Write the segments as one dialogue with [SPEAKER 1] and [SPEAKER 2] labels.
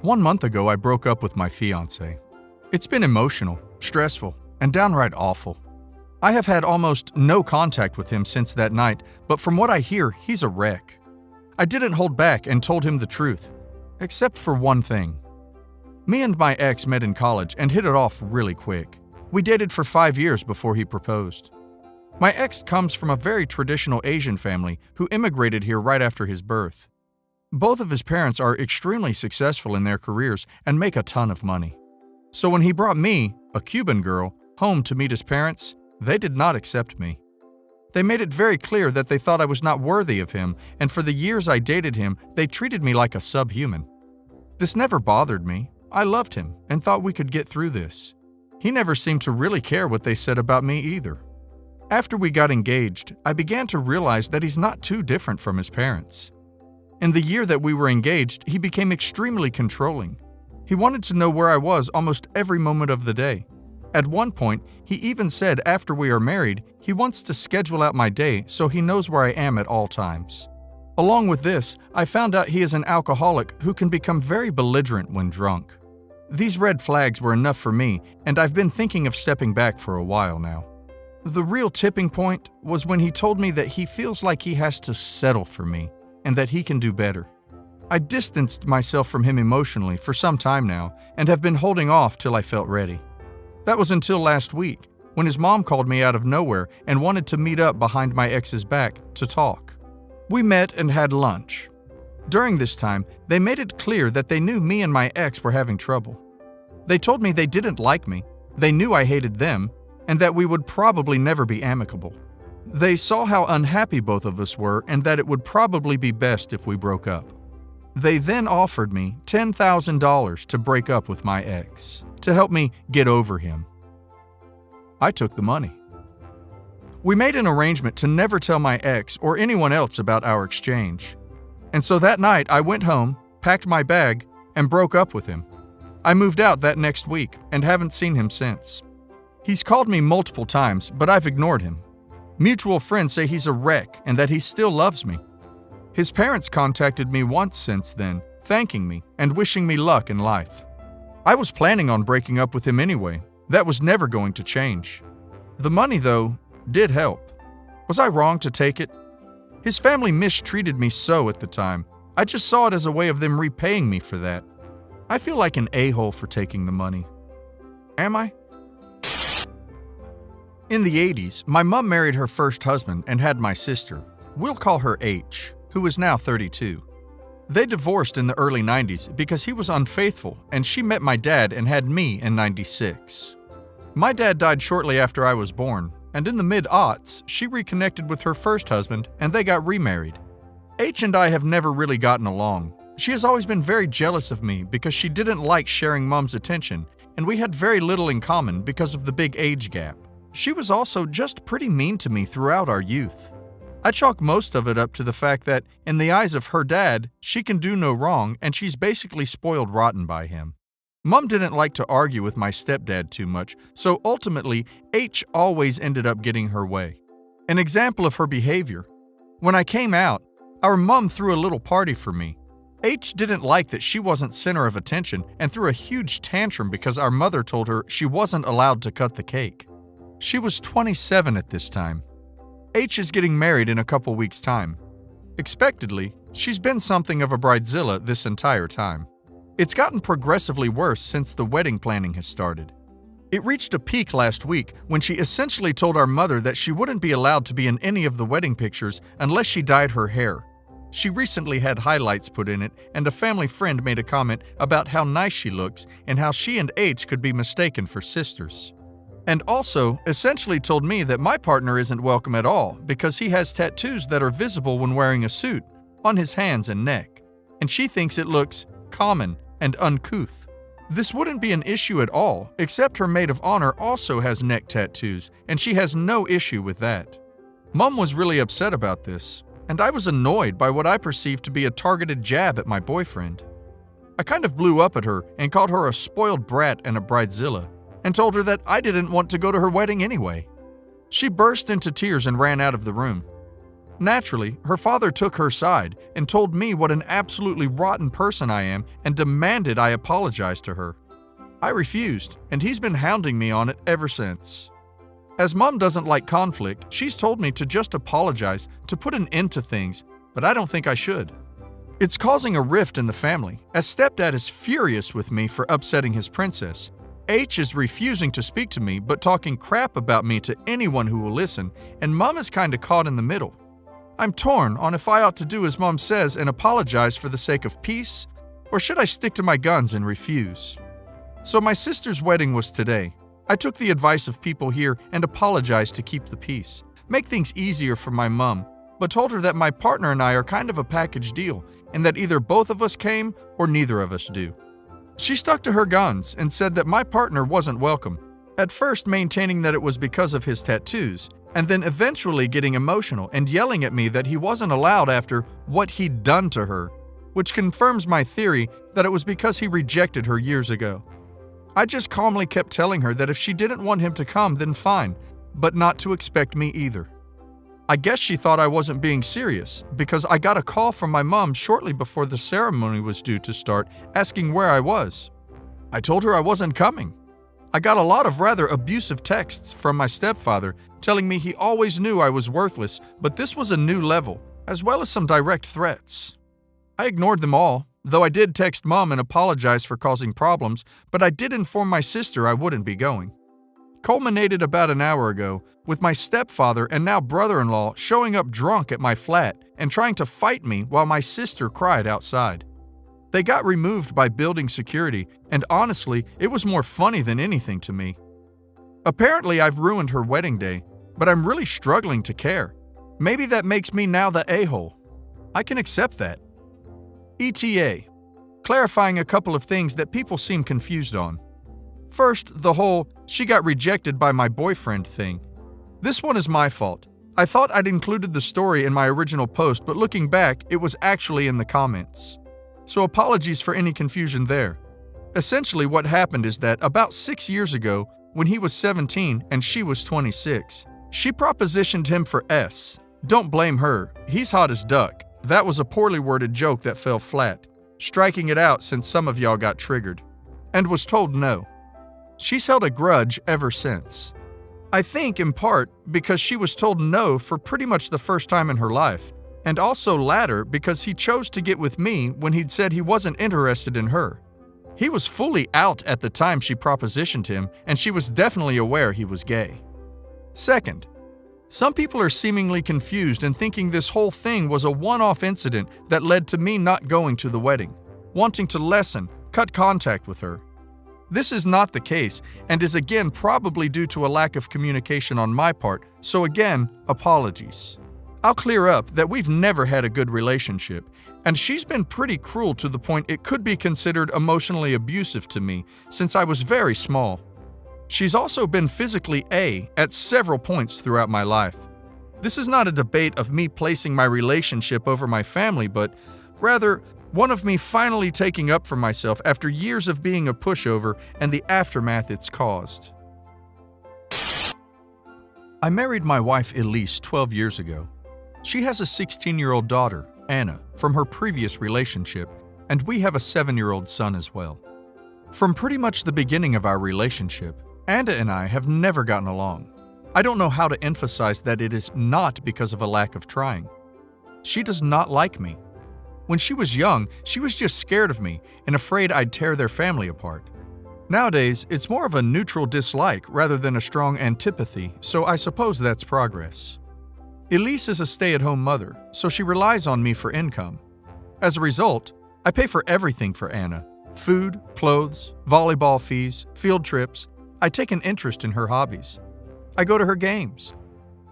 [SPEAKER 1] 1 month ago, I broke up with my fiance. It's been emotional, stressful, and downright awful. I have had almost no contact with him since that night, but from what I hear, he's a wreck. I didn't hold back and told him the truth, except for one thing. Me and my ex met in college and hit it off really quick. We dated for 5 years before he proposed. My ex comes from a very traditional Asian family who immigrated here right after his birth. Both of his parents are extremely successful in their careers and make a ton of money. So when he brought me, a Cuban girl, home to meet his parents, they did not accept me. They made it very clear that they thought I was not worthy of him, and for the years I dated him, they treated me like a subhuman. This never bothered me. I loved him and thought we could get through this. He never seemed to really care what they said about me either. After we got engaged, I began to realize that he's not too different from his parents. In the year that we were engaged, he became extremely controlling. He wanted to know where I was almost every moment of the day. At one point, he even said after we are married, he wants to schedule out my day so he knows where I am at all times. Along with this, I found out he is an alcoholic who can become very belligerent when drunk. These red flags were enough for me, and I've been thinking of stepping back for a while now. The real tipping point was when he told me that he feels like he has to settle for me, and that he can do better. I distanced myself from him emotionally for some time now and have been holding off till I felt ready. That was until last week, when his mom called me out of nowhere and wanted to meet up behind my ex's back to talk. We met and had lunch. During this time, they made it clear that they knew me and my ex were having trouble. They told me they didn't like me, they knew I hated them, and that we would probably never be amicable. They saw how unhappy both of us were and that it would probably be best if we broke up. They then offered me $10,000 to break up with my ex, to help me get over him. I took the money. We made an arrangement to never tell my ex or anyone else about our exchange. And so that night I went home, packed my bag, and broke up with him. I moved out that next week and haven't seen him since. He's called me multiple times, but I've ignored him. Mutual friends say he's a wreck and that he still loves me. His parents contacted me once since then, thanking me and wishing me luck in life. I was planning on breaking up with him anyway. That was never going to change. The money, though, did help. Was I wrong to take it? His family mistreated me so at the time. I just saw it as a way of them repaying me for that. I feel like an a-hole for taking the money. Am I? In the 80s, my mom married her first husband and had my sister. We'll call her H, who is now 32. They divorced in the early 90s because he was unfaithful, and she met my dad and had me in 96. My dad died shortly after I was born, and in the mid-aughts, she reconnected with her first husband and they got remarried. H and I have never really gotten along. She has always been very jealous of me because she didn't like sharing Mom's attention, and we had very little in common because of the big age gap. She was also just pretty mean to me throughout our youth. I chalk most of it up to the fact that, in the eyes of her dad, she can do no wrong and she's basically spoiled rotten by him. Mom didn't like to argue with my stepdad too much, so ultimately, H always ended up getting her way. An example of her behavior. When I came out, our mom threw a little party for me. H didn't like that she wasn't center of attention and threw a huge tantrum because our mother told her she wasn't allowed to cut the cake. She was 27 at this time. H is getting married in a couple weeks' time. Expectedly, she's been something of a bridezilla this entire time. It's gotten progressively worse since the wedding planning has started. It reached a peak last week when she essentially told our mother that she wouldn't be allowed to be in any of the wedding pictures unless she dyed her hair. She recently had highlights put in it, and a family friend made a comment about how nice she looks and how she and H could be mistaken for sisters. And also essentially told me that my partner isn't welcome at all because he has tattoos that are visible when wearing a suit, on his hands and neck, and she thinks it looks common and uncouth. This wouldn't be an issue at all, except her maid of honor also has neck tattoos, and she has no issue with that. Mom was really upset about this, and I was annoyed by what I perceived to be a targeted jab at my boyfriend. I kind of blew up at her and called her a spoiled brat and a bridezilla, and told her that I didn't want to go to her wedding anyway. She burst into tears and ran out of the room. Naturally, her father took her side and told me what an absolutely rotten person I am and demanded I apologize to her. I refused, and he's been hounding me on it ever since. As Mom doesn't like conflict, she's told me to just apologize to put an end to things, but I don't think I should. It's causing a rift in the family, as Stepdad is furious with me for upsetting his princess. H is refusing to speak to me but talking crap about me to anyone who will listen, and Mom is kinda caught in the middle. I'm torn on if I ought to do as Mom says and apologize for the sake of peace, or should I stick to my guns and refuse? So my sister's wedding was today. I took the advice of people here and apologized to keep the peace, make things easier for my mom, but told her that my partner and I are kind of a package deal and that either both of us came or neither of us do. She stuck to her guns and said that my partner wasn't welcome, at first maintaining that it was because of his tattoos, and then eventually getting emotional and yelling at me that he wasn't allowed after what he'd done to her, which confirms my theory that it was because he rejected her years ago. I just calmly kept telling her that if she didn't want him to come, then fine, but not to expect me either. I guess she thought I wasn't being serious, because I got a call from my mom shortly before the ceremony was due to start asking where I was. I told her I wasn't coming. I got a lot of rather abusive texts from my stepfather telling me he always knew I was worthless, but this was a new level, as well as some direct threats. I ignored them all, though I did text Mom and apologize for causing problems, but I did inform my sister I wouldn't be going. Culminated about an hour ago, with my stepfather and now brother-in-law showing up drunk at my flat and trying to fight me while my sister cried outside. They got removed by building security, and honestly, it was more funny than anything to me. Apparently, I've ruined her wedding day, but I'm really struggling to care. Maybe that makes me now the a-hole. I can accept that. ETA. Clarifying a couple of things that people seem confused on. First, the whole "she got rejected by my boyfriend" thing. This one is my fault. I thought I'd included the story in my original post, but looking back, it was actually in the comments. So apologies for any confusion there. Essentially, what happened is that about 6 years ago, when he was 17 and she was 26, she propositioned him for S. Don't blame her, he's hot as duck. That was a poorly worded joke that fell flat, striking it out since some of y'all got triggered, and was told no. She's held a grudge ever since. I think, in part, because she was told no for pretty much the first time in her life, and also latter because he chose to get with me when he'd said he wasn't interested in her. He was fully out at the time she propositioned him, and she was definitely aware he was gay. Second, some people are seemingly confused and thinking this whole thing was a one-off incident that led to me not going to the wedding, wanting to lessen, cut contact with her. This is not the case, and is again probably due to a lack of communication on my part, so again, apologies. I'll clear up that we've never had a good relationship, and she's been pretty cruel to the point it could be considered emotionally abusive to me since I was very small. She's also been physically at several points throughout my life. This is not a debate of me placing my relationship over my family, but rather one of me finally taking up for myself after years of being a pushover and the aftermath it's caused. I married my wife Elise 12 years ago. She has a 16-year-old daughter, Anna, from her previous relationship, and we have a 7-year-old son as well. From pretty much the beginning of our relationship, Anna and I have never gotten along. I don't know how to emphasize that it is not because of a lack of trying. She does not like me. When she was young, she was just scared of me and afraid I'd tear their family apart. Nowadays, it's more of a neutral dislike rather than a strong antipathy, so I suppose that's progress. Elise is a stay-at-home mother, so she relies on me for income. As a result, I pay for everything for Anna: food, clothes, volleyball fees, field trips. I take an interest in her hobbies. I go to her games.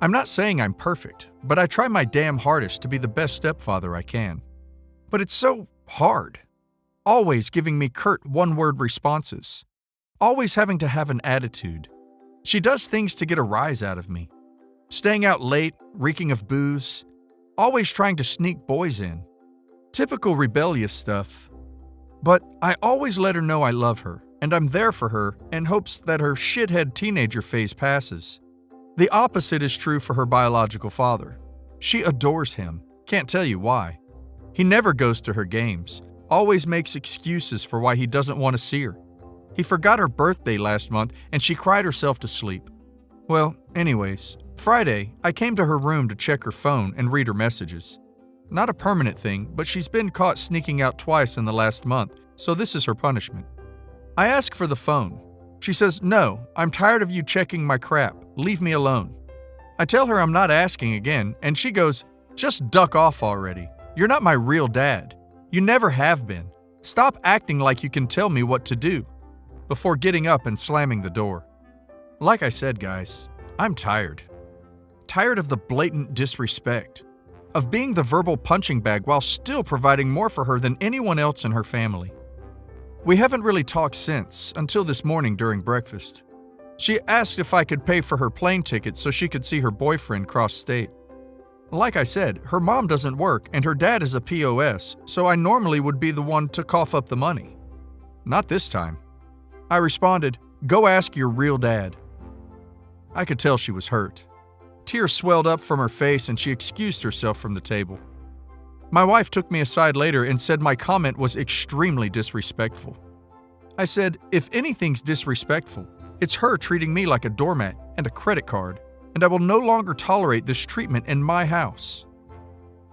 [SPEAKER 1] I'm not saying I'm perfect, but I try my damn hardest to be the best stepfather I can. But it's so hard. Always giving me curt one-word responses. Always having to have an attitude. She does things to get a rise out of me. Staying out late, reeking of booze. Always trying to sneak boys in. Typical rebellious stuff. But I always let her know I love her, and I'm there for her in hopes that her shithead teenager phase passes. The opposite is true for her biological father. She adores him. Can't tell you why. He never goes to her games. Always makes excuses for why he doesn't want to see her. He forgot her birthday last month and she cried herself to sleep. Well, anyways, Friday, I came to her room to check her phone and read her messages. Not a permanent thing, but she's been caught sneaking out twice in the last month, so this is her punishment. I ask for the phone. She says, "No, I'm tired of you checking my crap. Leave me alone." I tell her I'm not asking again, and she goes, "Just duck off already. You're not my real dad. You never have been. Stop acting like you can tell me what to do," before getting up and slamming the door. Like I said, guys, I'm tired. Tired of the blatant disrespect. Of being the verbal punching bag while still providing more for her than anyone else in her family. We haven't really talked since, until this morning during breakfast. She asked if I could pay for her plane ticket so she could see her boyfriend cross state. Like I said, her mom doesn't work and her dad is a POS, so I normally would be the one to cough up the money. Not this time. I responded, "Go ask your real dad." I could tell she was hurt. Tears swelled up from her face and she excused herself from the table. My wife took me aside later and said my comment was extremely disrespectful. I said, if anything's disrespectful, it's her treating me like a doormat and a credit card, and I will no longer tolerate this treatment in my house.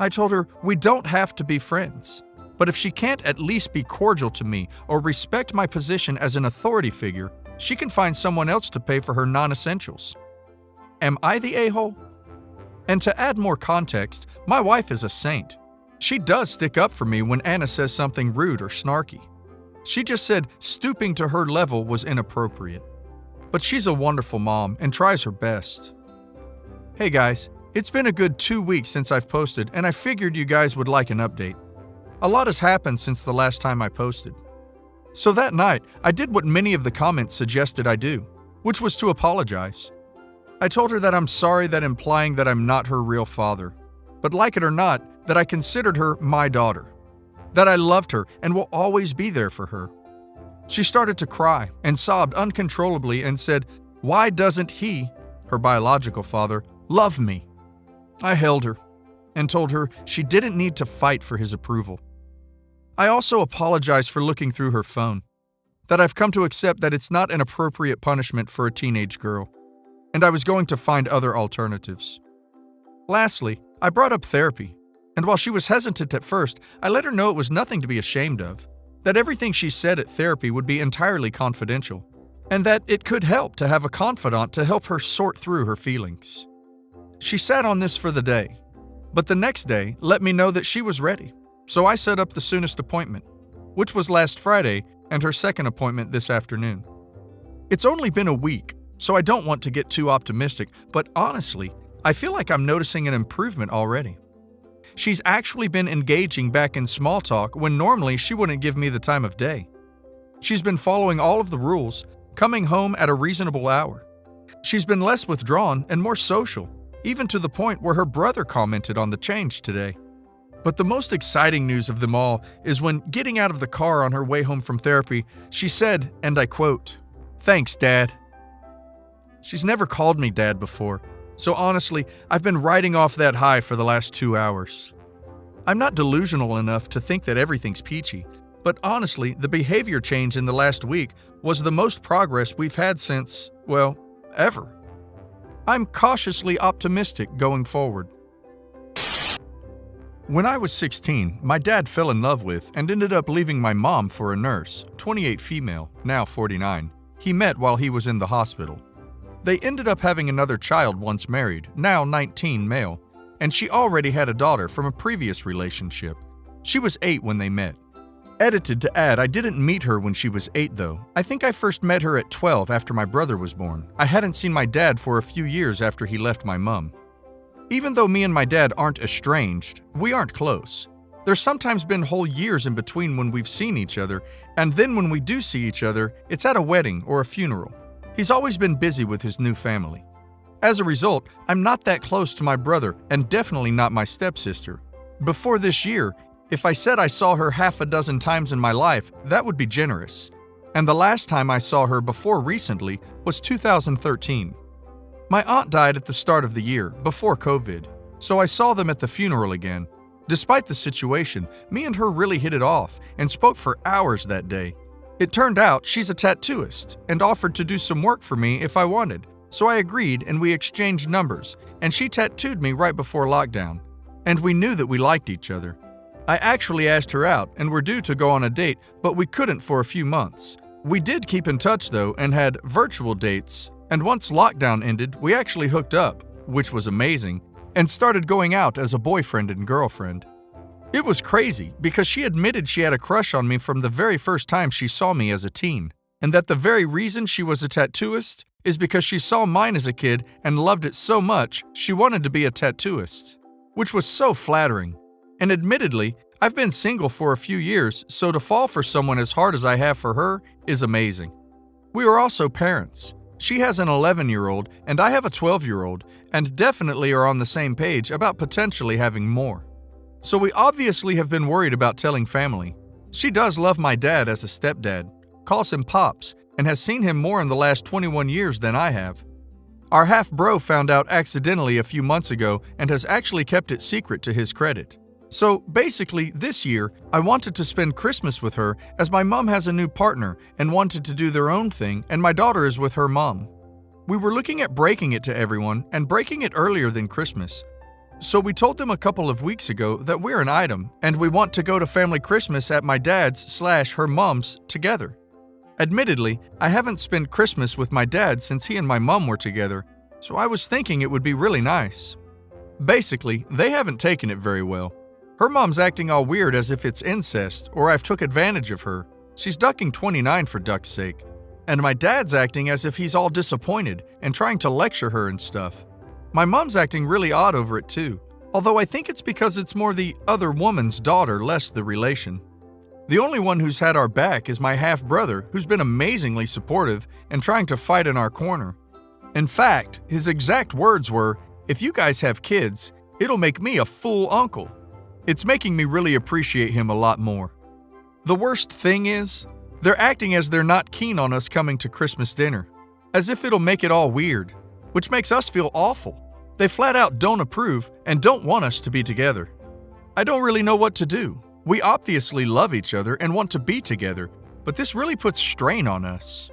[SPEAKER 1] I told her we don't have to be friends, but if she can't at least be cordial to me or respect my position as an authority figure, she can find someone else to pay for her non-essentials. Am I the a-hole? And to add more context, my wife is a saint. She does stick up for me when Anna says something rude or snarky. She just said stooping to her level was inappropriate. But she's a wonderful mom and tries her best. Hey guys, it's been a good 2 weeks since I've posted and I figured you guys would like an update. A lot has happened since the last time I posted. So that night, I did what many of the comments suggested I do, which was to apologize. I told her that I'm sorry that implying that I'm not her real father, but like it or not, that I considered her my daughter, that I loved her and will always be there for her. She started to cry and sobbed uncontrollably and said, "Why doesn't he, her biological father, love me?" I held her and told her she didn't need to fight for his approval. I also apologized for looking through her phone, that I've come to accept that it's not an appropriate punishment for a teenage girl, and I was going to find other alternatives. Lastly, I brought up therapy, and while she was hesitant at first, I let her know it was nothing to be ashamed of, that everything she said at therapy would be entirely confidential, and that it could help to have a confidant to help her sort through her feelings. She sat on this for the day, but the next day let me know that she was ready, so I set up the soonest appointment, which was last Friday, and her second appointment this afternoon. It's only been a week, so I don't want to get too optimistic, but honestly, I feel like I'm noticing an improvement already. She's actually been engaging back in small talk when normally she wouldn't give me the time of day. She's been following all of the rules, coming home at a reasonable hour. She's been less withdrawn and more social, even to the point where her brother commented on the change today. But the most exciting news of them all is when, getting out of the car on her way home from therapy, she said, and I quote, "Thanks, Dad." She's never called me Dad before, so honestly, I've been riding off that high for the last 2 hours. I'm not delusional enough to think that everything's peachy, but honestly, the behavior change in the last week was the most progress we've had since, well, ever. I'm cautiously optimistic going forward. When I was 16, my dad fell in love with and ended up leaving my mom for a nurse, 28 female, now 49, he met while he was in the hospital. They ended up having another child once married, now 19 male, and she already had a daughter from a previous relationship. She was 8 when they met. Edited to add, I didn't meet her when she was 8 though. I think I first met her at 12 after my brother was born. I hadn't seen my dad for a few years after he left my mom. Even though me and my dad aren't estranged, we aren't close. There's sometimes been whole years in between when we've seen each other, and then when we do see each other, it's at a wedding or a funeral. He's always been busy with his new family. As a result, I'm not that close to my brother and definitely not my stepsister. Before this year, if I said I saw her half a dozen times in my life, that would be generous. And the last time I saw her before recently was 2013. My aunt died at the start of the year, before COVID, so I saw them at the funeral again. Despite the situation, me and her really hit it off and spoke for hours that day. It turned out she's a tattooist and offered to do some work for me if I wanted, so I agreed and we exchanged numbers, and she tattooed me right before lockdown. And we knew that we liked each other. I actually asked her out and were due to go on a date, but we couldn't for a few months. We did keep in touch though and had virtual dates, and once lockdown ended, we actually hooked up, which was amazing, and started going out as a boyfriend and girlfriend. It was crazy because she admitted she had a crush on me from the very first time she saw me as a teen, and that the very reason she was a tattooist is because she saw mine as a kid and loved it so much she wanted to be a tattooist, which was so flattering. And admittedly, I've been single for a few years, so to fall for someone as hard as I have for her is amazing. We are also parents. She has an 11-year-old and I have a 12-year-old, and definitely are on the same page about potentially having more. So we obviously have been worried about telling family. She does love my dad as a stepdad, calls him Pops, and has seen him more in the last 21 years than I have. Our half-bro found out accidentally a few months ago and has actually kept it secret to his credit. So basically, this year, I wanted to spend Christmas with her as my mom has a new partner and wanted to do their own thing, and my daughter is with her mom. We were looking at breaking it to everyone and breaking it earlier than Christmas. So we told them a couple of weeks ago that we're an item and we want to go to family Christmas at my dad's/her mom's together. Admittedly, I haven't spent Christmas with my dad since he and my mom were together, so I was thinking it would be really nice. Basically, they haven't taken it very well. Her mom's acting all weird as if it's incest or I've took advantage of her. She's ducking 29 for duck's sake. And my dad's acting as if he's all disappointed and trying to lecture her and stuff. My mom's acting really odd over it too, although I think it's because it's more the other woman's daughter, less the relation. The only one who's had our back is my half-brother, who's been amazingly supportive and trying to fight in our corner. In fact, his exact words were, "If you guys have kids, it'll make me a full uncle." It's making me really appreciate him a lot more. The worst thing is, they're acting as they're not keen on us coming to Christmas dinner, as if it'll make it all weird, which makes us feel awful. They flat out don't approve and don't want us to be together. I don't really know what to do. We obviously love each other and want to be together, but this really puts strain on us.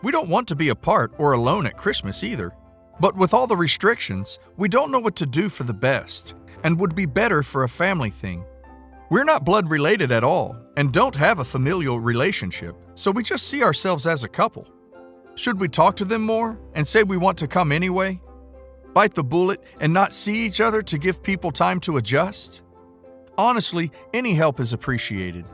[SPEAKER 1] We don't want to be apart or alone at Christmas either, but with all the restrictions, we don't know what to do for the best and would be better for a family thing. We're not blood related at all and don't have a familial relationship, so we just see ourselves as a couple. Should we talk to them more and say we want to come anyway? Bite the bullet and not see each other to give people time to adjust? Honestly, any help is appreciated.